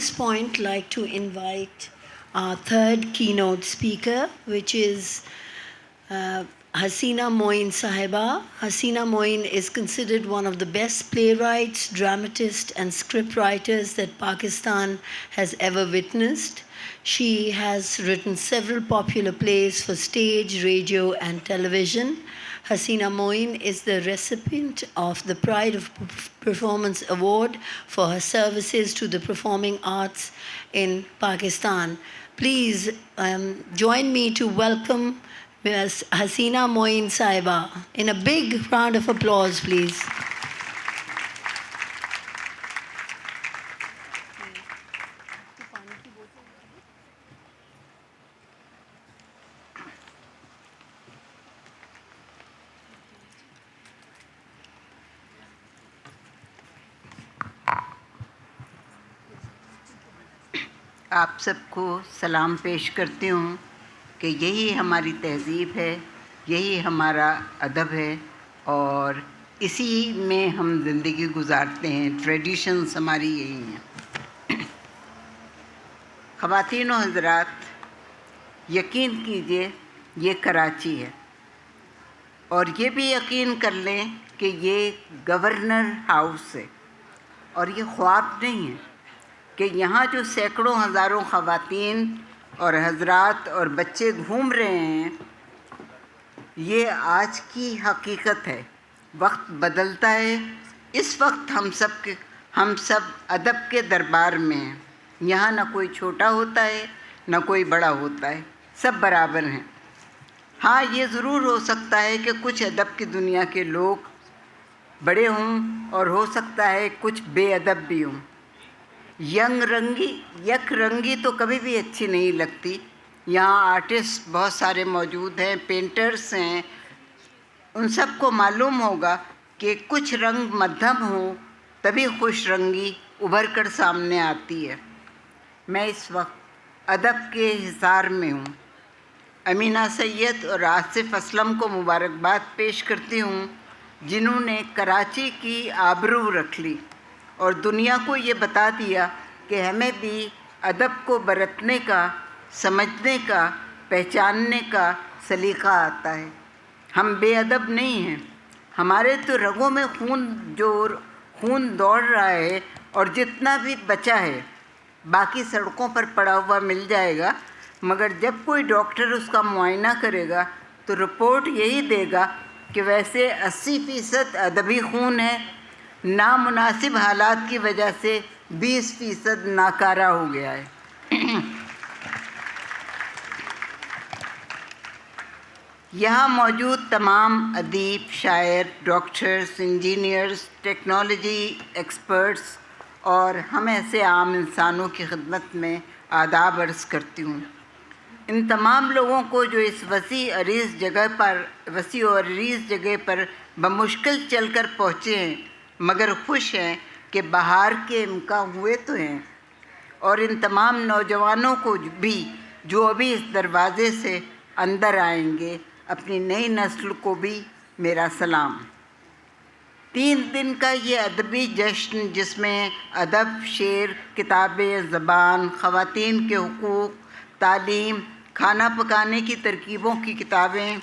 At this point, like to invite our third keynote speaker, which is Hasina Moin Sahiba. Hasina Moin is considered one of the best playwrights, dramatists, and scriptwriters that Pakistan has ever witnessed. She has written several popular plays for stage, radio, and television. Hasina Moin is the recipient of the Pride of Performance Award for her services to the performing arts in Pakistan. Please join me to welcome Ms. Hasina Moin Sahiba. In a big round of applause, please. آپ سب کو سلام پیش کرتی ہوں کہ یہی ہماری تہذیب ہے، یہی ہمارا ادب ہے اور اسی میں ہم زندگی گزارتے ہیں. ٹریڈیشنز ہماری یہی ہیں. خواتین و حضرات، یقین کیجئے یہ کراچی ہے، اور یہ بھی یقین کر لیں کہ یہ گورنر ہاؤس ہے، اور یہ خواب نہیں ہے کہ یہاں جو سینکڑوں ہزاروں خواتین اور حضرات اور بچے گھوم رہے ہیں، یہ آج کی حقیقت ہے. وقت بدلتا ہے. اس وقت ہم سب ادب کے دربار میں ہیں. یہاں نہ کوئی چھوٹا ہوتا ہے نہ کوئی بڑا ہوتا ہے، سب برابر ہیں. ہاں، یہ ضرور ہو سکتا ہے کہ کچھ ادب کی دنیا کے لوگ بڑے ہوں اور ہو سکتا ہے کچھ بے ادب بھی ہوں. یک رنگی تو کبھی بھی اچھی نہیں لگتی. یہاں آرٹسٹ بہت سارے موجود ہیں، پینٹرز ہیں. ان سب کو معلوم ہوگا کہ کچھ رنگ مدھم ہوں تبھی خوش رنگی ابھر کر سامنے آتی ہے. میں اس وقت ادب کے حصار میں ہوں. امینہ سید اور آصف اسلم کو مبارکباد پیش کرتی ہوں، جنہوں نے کراچی کی آبرو رکھ لی اور دنیا کو یہ بتا دیا کہ ہمیں بھی ادب کو برتنے کا، سمجھنے کا، پہچاننے کا سلیقہ آتا ہے. ہم بے ادب نہیں ہیں. ہمارے تو رگوں میں خون دوڑ رہا ہے، اور جتنا بھی بچا ہے باقی سڑکوں پر پڑا ہوا مل جائے گا. مگر جب کوئی ڈاکٹر اس کا معائنہ کرے گا تو رپورٹ یہی دے گا کہ ویسے 80% ادبی خون ہے، نامناسب حالات کی وجہ سے 20% ناکارہ ہو گیا ہے. یہاں موجود تمام ادیب، شاعر، ڈاکٹرز، انجینئرز، ٹیکنالوجی ایکسپرٹس اور ہم ایسے عام انسانوں کی خدمت میں آداب عرض کرتی ہوں. ان تمام لوگوں کو جو اس وسیع و عریض جگہ پر بمشکل چل کر پہنچے ہیں مگر خوش ہیں کہ بہار کے امکان ہوئے تو ہیں، اور ان تمام نوجوانوں کو بھی جو ابھی اس دروازے سے اندر آئیں گے، اپنی نئی نسل کو بھی میرا سلام. 3 دن کا یہ ادبی جشن، جس میں ادب، شعر، کتابیں، زبان، خواتین کے حقوق، تعلیم، کھانا پکانے کی ترکیبوں کی کتابیں،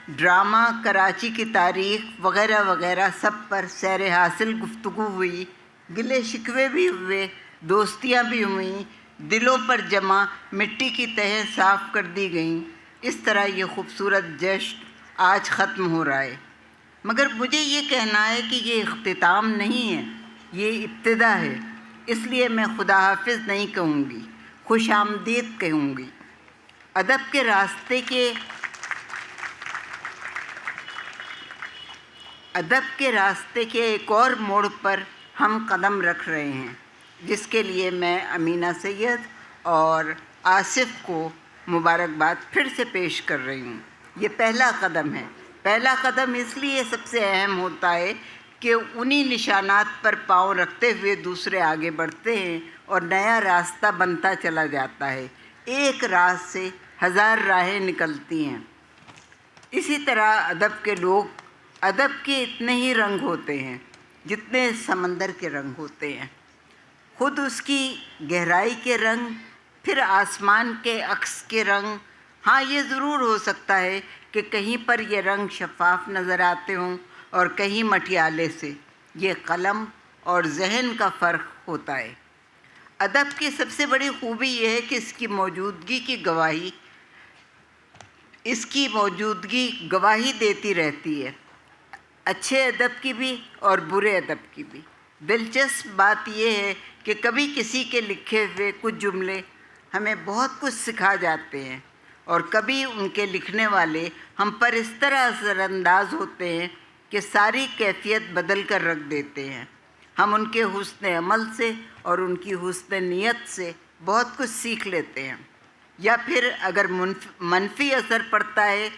ڈرامہ، کراچی کی تاریخ وغیرہ وغیرہ، سب پر سیر حاصل گفتگو ہوئی. گلے شکوے بھی ہوئے، دوستیاں بھی ہوئیں، دلوں پر جمع مٹی کی تہیں صاف کر دی گئیں. اس طرح یہ خوبصورت جشن آج ختم ہو رہا ہے. مگر مجھے یہ کہنا ہے کہ یہ اختتام نہیں ہے، یہ ابتدا ہے. اس لیے میں خدا حافظ نہیں کہوں گی، خوش آمدید کہوں گی. ادب کے راستے کے ایک اور موڑ پر ہم قدم رکھ رہے ہیں، جس کے لیے میں امینہ سید اور آصف کو مبارکباد پھر سے پیش کر رہی ہوں. یہ پہلا قدم ہے. پہلا قدم اس لیے سب سے اہم ہوتا ہے کہ انہی نشانات پر پاؤں رکھتے ہوئے دوسرے آگے بڑھتے ہیں اور نیا راستہ بنتا چلا جاتا ہے. ایک راہ سے 1000 راہیں نکلتی ہیں. اسی طرح ادب کے اتنے ہی رنگ ہوتے ہیں. جتنے سمندر کے رنگ ہوتے ہیں، خود اس کی گہرائی کے رنگ، پھر آسمان کے عکس کے رنگ۔ ہاں، یہ ضرور ہو سکتا ہے کہ کہیں پر یہ رنگ شفاف نظر آتے ہوں اور کہیں مٹیالے سے۔ یہ قلم اور ذہن کا فرق ہوتا ہے۔ ادب کی سب سے بڑی خوبی یہ ہے کہ اس کی موجودگی گواہی دیتی رہتی ہے، اچھے ادب کی بھی اور برے ادب کی بھی۔ دلچسپ بات یہ ہے کہ کبھی کسی کے لکھے ہوئے کچھ جملے ہمیں بہت کچھ سکھا جاتے ہیں، اور کبھی ان کے لکھنے والے ہم پر اس طرح اثر انداز ہوتے ہیں کہ ساری کیفیت بدل کر رکھ دیتے ہیں۔ ہم ان کے حسن عمل سے اور ان کی حسن نیت سے بہت کچھ سیکھ لیتے ہیں، یا پھر اگر منفی اثر پڑتا ہے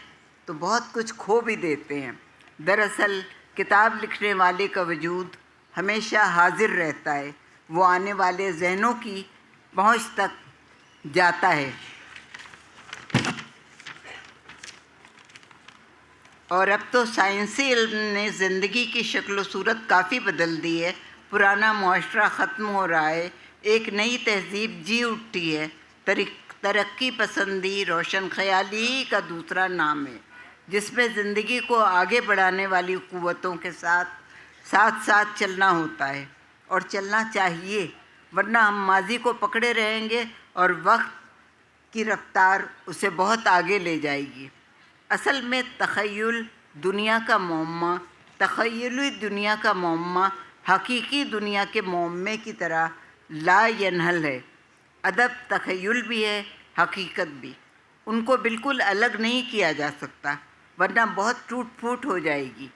تو بہت کچھ کھو بھی دیتے ہیں۔ دراصل کتاب لکھنے والے کا وجود ہمیشہ حاضر رہتا ہے، وہ آنے والے ذہنوں کی پہنچ تک جاتا ہے۔ اور اب تو سائنسی علم نے زندگی کی شکل و صورت کافی بدل دی ہے۔ پرانا معاشرہ ختم ہو رہا ہے، ایک نئی تہذیب جی اٹھتی ہے۔ ترقی پسندی روشن خیالی ہی کا دوسرا نام ہے، جس میں زندگی کو آگے بڑھانے والی قوتوں کے ساتھ چلنا ہوتا ہے، اور چلنا چاہیے، ورنہ ہم ماضی کو پکڑے رہیں گے اور وقت کی رفتار اسے بہت آگے لے جائے گی۔ اصل میں تخیلی دنیا کا معمہ حقیقی دنیا کے معمے کی طرح لا ینحل ہے۔ ادب تخیل بھی ہے، حقیقت بھی۔ ان کو بالکل الگ نہیں کیا جا سکتا، ورنہ بہت ٹوٹ پھوٹ ہو جائے گی۔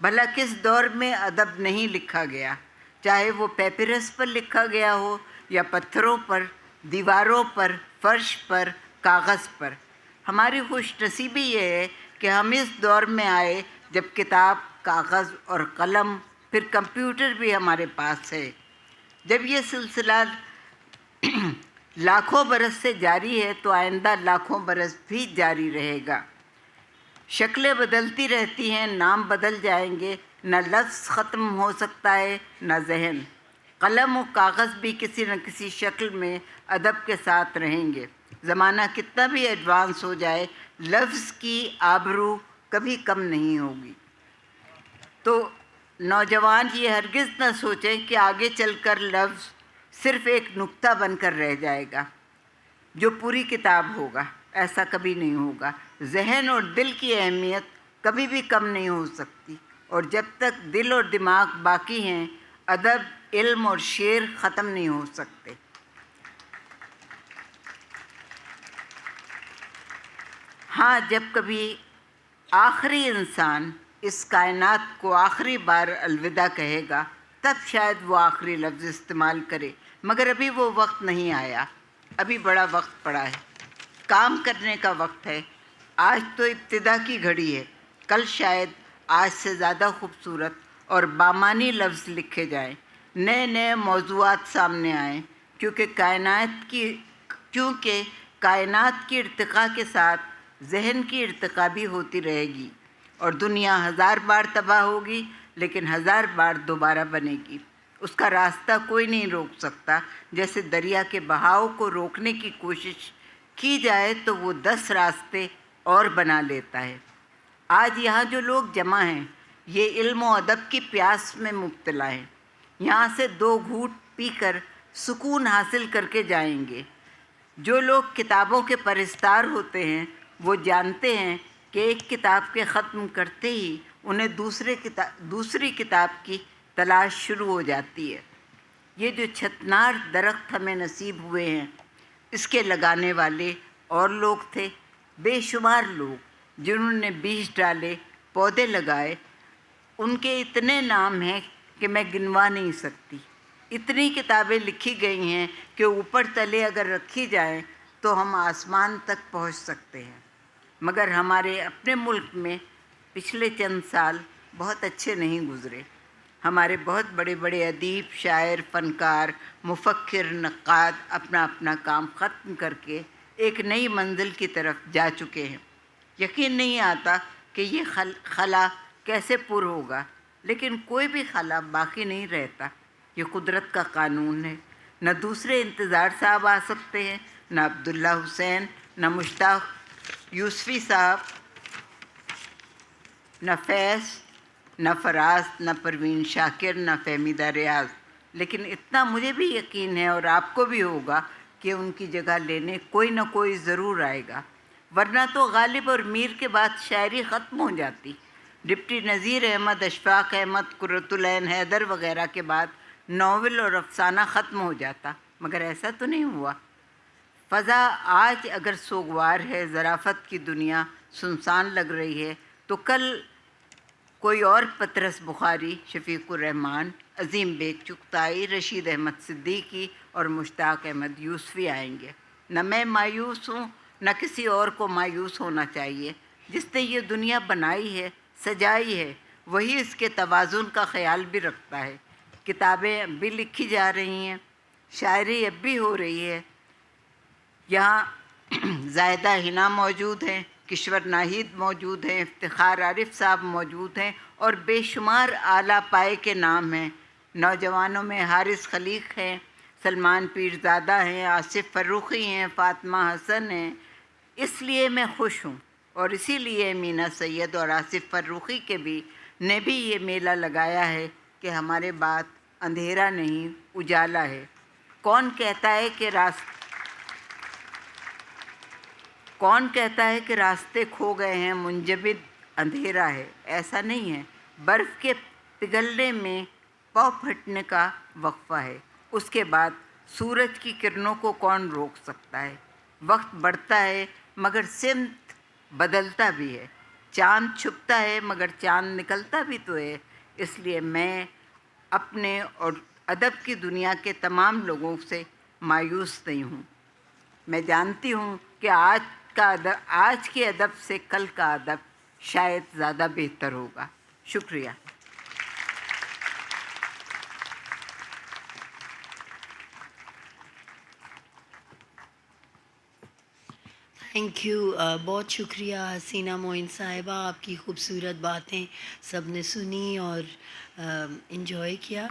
بھلا کس دور میں ادب نہیں لکھا گیا، چاہے وہ پیپرس پر لکھا گیا ہو یا پتھروں پر، دیواروں پر، فرش پر، کاغذ پر۔ ہماری خوش نصیبی یہ ہے کہ ہم اس دور میں آئے جب کتاب، کاغذ اور قلم، پھر کمپیوٹر بھی ہمارے پاس ہے۔ جب یہ سلسلہ لاکھوں برس سے جاری ہے تو آئندہ لاکھوں برس بھی جاری رہے گا۔ شکلیں بدلتی رہتی ہیں، نام بدل جائیں گے، نہ لفظ ختم ہو سکتا ہے نہ ذہن۔ قلم و کاغذ بھی کسی نہ کسی شکل میں ادب کے ساتھ رہیں گے۔ زمانہ کتنا بھی ایڈوانس ہو جائے، لفظ کی آبرو کبھی کم نہیں ہوگی۔ تو نوجوان یہ ہرگز نہ سوچیں کہ آگے چل کر لفظ صرف ایک نکتہ بن کر رہ جائے گا جو پوری کتاب ہوگا۔ ایسا کبھی نہیں ہوگا۔ ذہن اور دل کی اہمیت کبھی بھی کم نہیں ہو سکتی، اور جب تک دل اور دماغ باقی ہیں، ادب، علم اور شعر ختم نہیں ہو سکتے۔ ہاں، جب کبھی آخری انسان اس کائنات کو آخری بار الوداع کہے گا، تب شاید وہ آخری لفظ استعمال کرے، مگر ابھی وہ وقت نہیں آیا۔ ابھی بڑا وقت پڑا ہے، کام کرنے کا وقت ہے۔ آج تو ابتدا کی گھڑی ہے، کل شاید آج سے زیادہ خوبصورت اور بامعنی لفظ لکھے جائیں، نئے موضوعات سامنے آئیں، کیونکہ کائنات کی ارتقاء کے ساتھ ذہن کی ارتقاء بھی ہوتی رہے گی، اور دنیا 1000 بار تباہ ہوگی لیکن 1000 بار دوبارہ بنے گی۔ اس کا راستہ کوئی نہیں روک سکتا۔ جیسے دریا کے بہاؤ کو روکنے کی کوشش کی جائے تو وہ 10 راستے اور بنا لیتا ہے۔ آج یہاں جو لوگ جمع ہیں، یہ علم و ادب کی پیاس میں مبتلا ہیں۔ یہاں سے 2 گھونٹ پی کر سکون حاصل کر کے جائیں گے۔ جو لوگ کتابوں کے پرستار ہوتے ہیں، وہ جانتے ہیں کہ ایک کتاب کے ختم کرتے ہی انہیں دوسری کتاب کی تلاش شروع ہو جاتی ہے۔ یہ جو چھتنار درخت ہمیں نصیب ہوئے ہیں، اس کے لگانے والے اور لوگ تھے، بے شمار لوگ جنہوں نے بیج ڈالے، پودے لگائے۔ ان کے اتنے نام ہیں کہ میں گنوا نہیں سکتی۔ اتنی کتابیں لکھی گئی ہیں کہ اوپر تلے اگر رکھی جائیں تو ہم آسمان تک پہنچ سکتے ہیں۔ مگر ہمارے اپنے ملک میں پچھلے چند سال بہت اچھے نہیں گزرے۔ ہمارے بہت بڑے بڑے ادیب، شاعر، فنکار، مفکر، نقاد اپنا کام ختم کر کے ایک نئی منزل کی طرف جا چکے ہیں۔ یقین نہیں آتا کہ یہ خلا کیسے پر ہوگا۔ لیکن کوئی بھی خلا باقی نہیں رہتا. یہ قدرت کا قانون ہے. نہ دوسرے انتظار صاحب آ سکتے ہیں، نہ عبداللہ حسین، نہ مشتاق یوسفی صاحب، نہ فیض، نہ فراز، نہ پروین شاکر، نہ فہمیدہ ریاض. لیکن اتنا مجھے بھی یقین ہے اور آپ کو بھی ہوگا کہ ان کی جگہ لینے کوئی نہ کوئی ضرور آئے گا، ورنہ تو غالب اور میر کے بعد شاعری ختم ہو جاتی. ڈپٹی نذیر احمد، اشفاق احمد، قرۃ العین حیدر وغیرہ کے بعد ناول اور افسانہ ختم ہو جاتا، مگر ایسا تو نہیں ہوا. فضا آج اگر سوگوار ہے، ظرافت کی دنیا سنسان لگ رہی ہے، تو کل کوئی اور پطرس بخاری، شفیق الرحمان، عظیم بیگ چغتائی، رشید احمد صدیقی اور مشتاق احمد یوسفی آئیں گے. نہ میں مایوس ہوں، نہ کسی اور کو مایوس ہونا چاہیے. جس نے یہ دنیا بنائی ہے، سجائی ہے، وہی اس کے توازن کا خیال بھی رکھتا ہے. کتابیں اب بھی لکھی جا رہی ہیں، شاعری اب بھی ہو رہی ہے. یہاں زائدہ حنا موجود ہیں، کشور ناہید موجود ہیں، افتخار عارف صاحب موجود ہیں، اور بے شمار اعلیٰ پائے کے نام ہیں. نوجوانوں میں حارث خلیق ہیں، سلمان پیرزادہ ہیں، آصف فروخی ہیں، فاطمہ حسن ہیں. اس لیے میں خوش ہوں، اور اسی لیے مینا سید اور آصف فروخی نے بھی یہ میلہ لگایا ہے کہ ہمارے بعد اندھیرا نہیں، اجالا ہے. کون کہتا ہے کہ راستے کھو گئے ہیں، منجمد اندھیرا ہے؟ ایسا نہیں ہے. برف کے پگھلنے میں پاؤں پھٹنے کا وقفہ ہے، اس کے بعد سورج کی کرنوں کو کون روک سکتا ہے؟ وقت بڑھتا ہے مگر سمت بدلتا بھی ہے. چاند چھپتا ہے مگر چاند نکلتا بھی تو ہے. اس لیے میں اپنے اور ادب کی دنیا کے تمام لوگوں سے مایوس نہیں ہوں. میں جانتی ہوں کہ آج کے ادب سے کل کا ادب شاید زیادہ بہتر ہوگا. شکریہ. Thank you. بہت شکریہ حسینہ معین صاحبہ، آپ کی خوبصورت باتیں سب نے سنی اور انجوائے کیا.